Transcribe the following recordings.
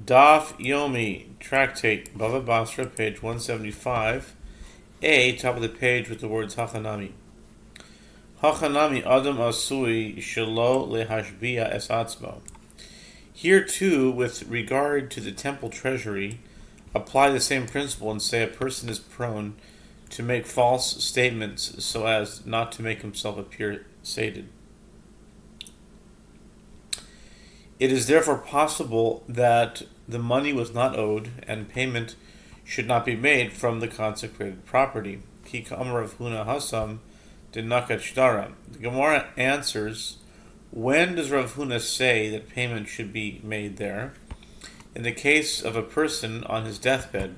Daf Yomi, Tractate, Bava Batra, page 175. A, top of the page with the words Hachanami. Hachanami Adam Asui Shelo Lehashbia Es Atzmo. Here too, with regard to the temple treasury, apply the same principle and say a person is prone to make false statements so as not to make himself appear sated. It is therefore possible that the money was not owed and payment should not be made from the consecrated property. Ki ka'amar Rav Huna Hasam denakat shtara. The Gemara answers, when does Rav Huna say that payment should be made there? In the case of a person on his deathbed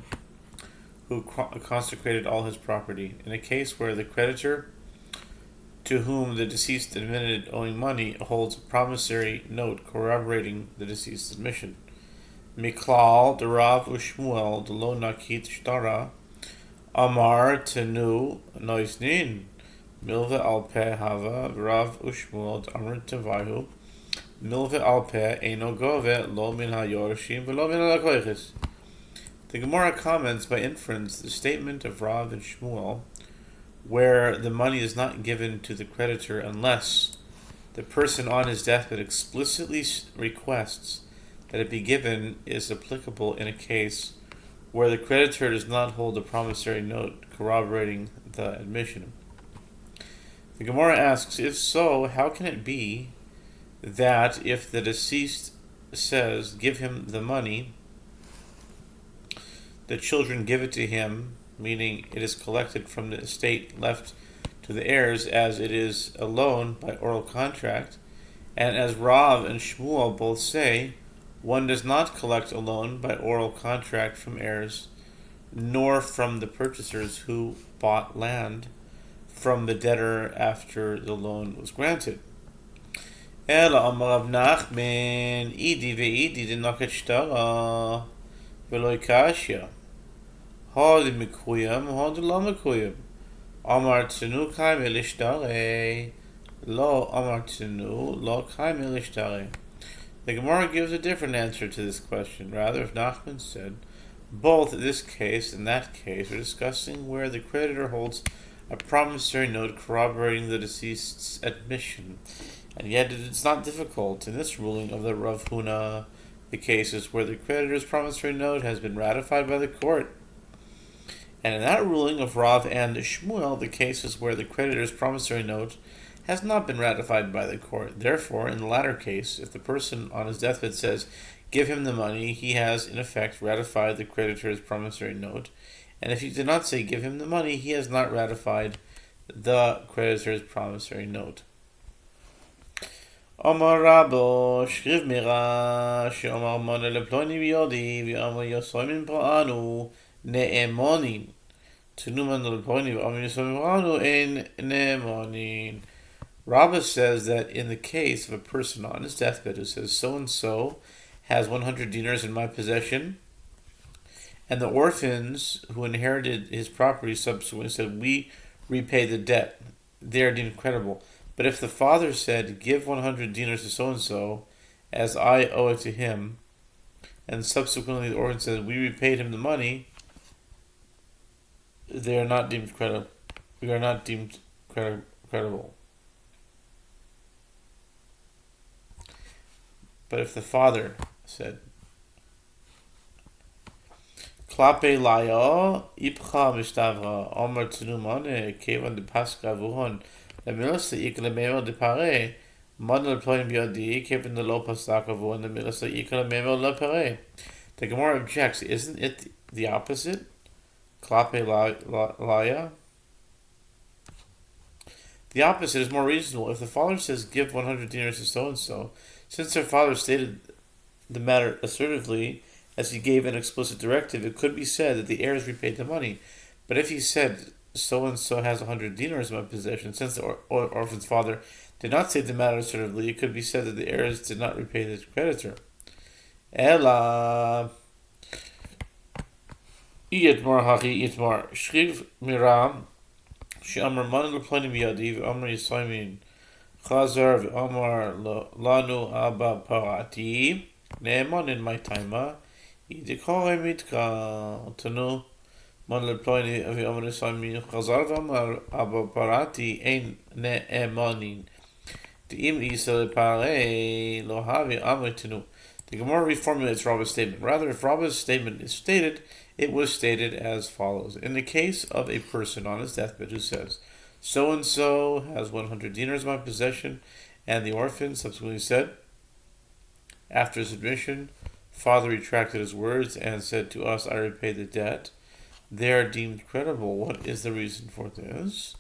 who consecrated all his property. In a case where the creditor to whom the deceased admitted owing money holds a promissory note corroborating the deceased's admission. Miklal, the Rav Ushmuel, the Lo Nakit Shtara, Amar Tenu Noisnin, Milve Alpe Hava, Rav Ushmuel, Amr Tevahu, Milve Alpe, Eino Gove, Lo Min HaYorshim, Velo Min HaLakoiches. The Gemara comments by inference the statement of Rav and Shmuel, where the money is not given to the creditor unless the person on his deathbed explicitly requests that it be given, is applicable in a case where the creditor does not hold a promissory note corroborating the admission. The Gemara asks, if so, how can it be that if the deceased says, give him the money, the children give it to him, meaning it is collected from the estate left to the heirs as it is a loan by oral contract, and as Rav and Shmuel both say, one does not collect a loan by oral contract from heirs, nor from the purchasers who bought land from the debtor after the loan was granted. Ela amar Rav Nachman, idi ve'idi denaket shtara, v'lo kashya. Hod mikuyam, hod lo mikuyam. Amar tenu kai melishtare. Lo amar tenu, lo kai melishtare. The Gemara gives a different answer to this question. Rather, if Nachman said, both this case and that case are discussing where the creditor holds a promissory note corroborating the deceased's admission. And yet it is not difficult in this ruling of the Rav Huna, the cases where the creditor's promissory note has been ratified by the court. And in that ruling of Rav and Shmuel, the cases where the creditor's promissory note has not been ratified by the court. Therefore, in the latter case, if the person on his deathbed says, give him the money, he has, in effect, ratified the creditor's promissory note. And if he did not say, give him the money, he has not ratified the creditor's promissory note. Omar Rabo, Shriv Mira, Sheomar Mone Leploni Biodi, Viamar Yosoimin Pra'anu, Ne'emonin. Tunuman Leploni, Viamar Yosoimin Pra'anu, En Ne'emonin. Rabba says that in the case of a person on his deathbed who says, so-and-so has 100 dinars in my possession, and the orphans who inherited his property subsequently said, we repay the debt, they are deemed credible. But if the father said, give 100 dinars to so-and-so, as I owe it to him, and subsequently the orphan says, we repaid him the money, they are not deemed credible. We are not deemed credible. But if the father said, Klape laya ipcha mishtavra omar tnumane kevan de paska vuhon la milasa ikla memo de pare model ployim biadi kevan de lo pasaka vuhon la milasa ikla memo la pare. The Gemara objects, isn't it the opposite? Klape laya. The opposite is more reasonable. If the father says, give 100 dinars to so-and-so, since their father stated the matter assertively, as he gave an explicit directive, it could be said that the heirs repaid the money. But if he said, so-and-so has 100 dinars in my possession, since the orphan's father did not say the matter assertively, it could be said that the heirs did not repay the creditor. Ela Yitmar Hachi Yitmar Shriv Miram She'amar Man Leploni Biyadi V'amar Yisaimin Chazar V'amar Lanu Abba Parati Ne'eman in my time Idikore mitka tanu man leploini avi amrisami chazarvam abaparati ein ne'emanin. The Gemara reformulates Rabba's statement. Rather, if Rabba's statement is stated, it was stated as follows. In the case of a person on his deathbed who says, so-and-so has 100 dinars in my possession, and the orphan subsequently said, after his admission, father retracted his words and said to us, I repay the debt. They are deemed credible. What is the reason for this?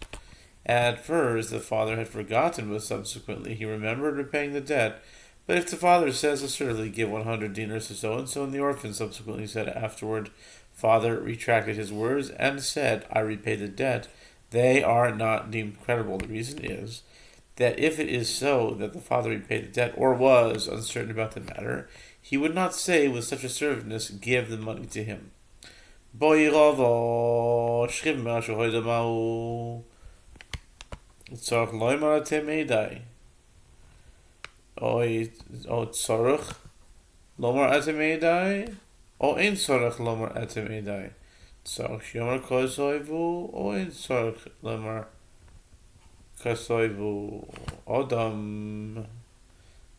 At first, the father had forgotten, but subsequently he remembered repaying the debt. But if the father says assertively, give 100 dinars to so-and-so, and the orphan subsequently said afterward, father retracted his words and said, I repay the debt, they are not deemed credible. The reason is that if it is so that the father repaid the debt or was uncertain about the matter, he would not say with such assertiveness, give the money to him. צורך לא אמר אתם מדי או צורך לא אמר אתם מדי או אין צורך לא אמר אתם מדי צורך שיאמר כסויבו או אין צורך לא אמר כסויבו אדם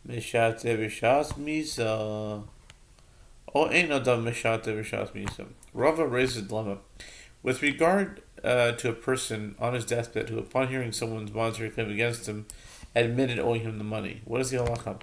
משעתה בשעת מיסה או אין אדם משעתה בשעת מיסה. Rava raises a dilemma with regard to a person on his deathbed who, upon hearing someone's monetary claim against him, admitted owing him the money. What is the halacha?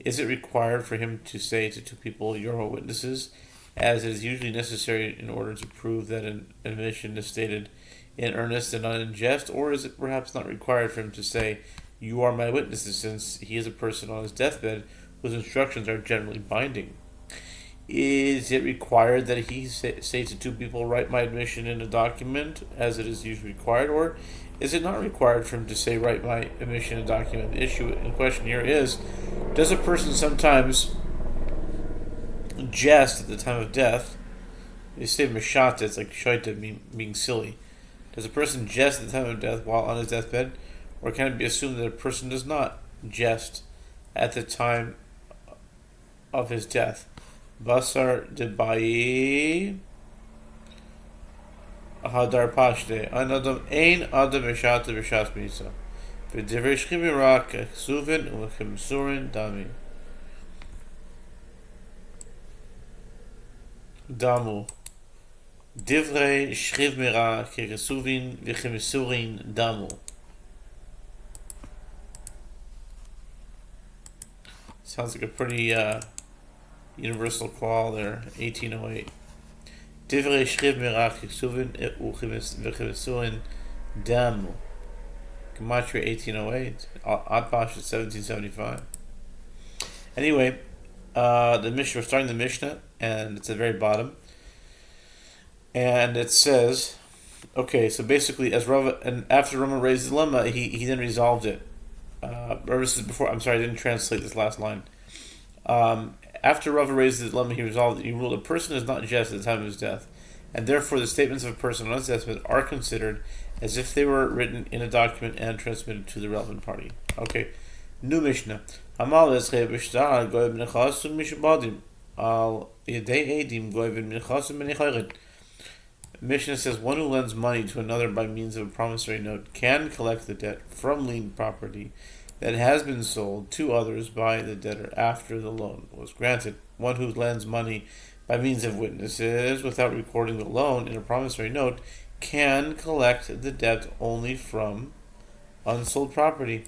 Is it required for him to say to two people, "You're all witnesses," as it is usually necessary in order to prove that an admission is stated in earnest and not in jest, or is it perhaps not required for him to say, "You are my witnesses," since he is a person on his deathbed whose instructions are generally binding? Is it required that he say to two people, write my admission in a document, as it is usually required, or is it not required for him to say, write my admission in a document? The issue in question here is, does a person sometimes jest at the time of death? They say mashata, it's like shaita, being silly. Does a person jest at the time of death while on his deathbed, or can it be assumed that a person does not jest at the time of his death? Basar debayi hadar pashte anadam ein adam mishata b'shas misa v'divrei shchimira k'chsuvin u'chimsurin dami damu divrei shchimira k'chsuvin v'chimsurin damu. Sounds like a pretty universal call there, 1808. Divrei shchiv mirach ksuvin v'chimsurin damu. Gematria 1808. Adpash 1775. Anyway, the Mishnah, we're starting the Mishnah, and it's at the very bottom. And it says, okay, so basically, as Rava, and after Rava raised the dilemma, he then resolved it. This is before, I'm sorry, I didn't translate this last line. After Rava raised the dilemma, he resolved it. He ruled a person is not just at the time of his death, and therefore the statements of a person on his deathbed are considered as if they were written in a document and transmitted to the relevant party. Okay, new Mishnah. Mishnah says one who lends money to another by means of a promissory note can collect the debt from lien property that has been sold to others by the debtor after the loan was granted. One who lends money by means of witnesses without recording the loan in a promissory note can collect the debt only from unsold property.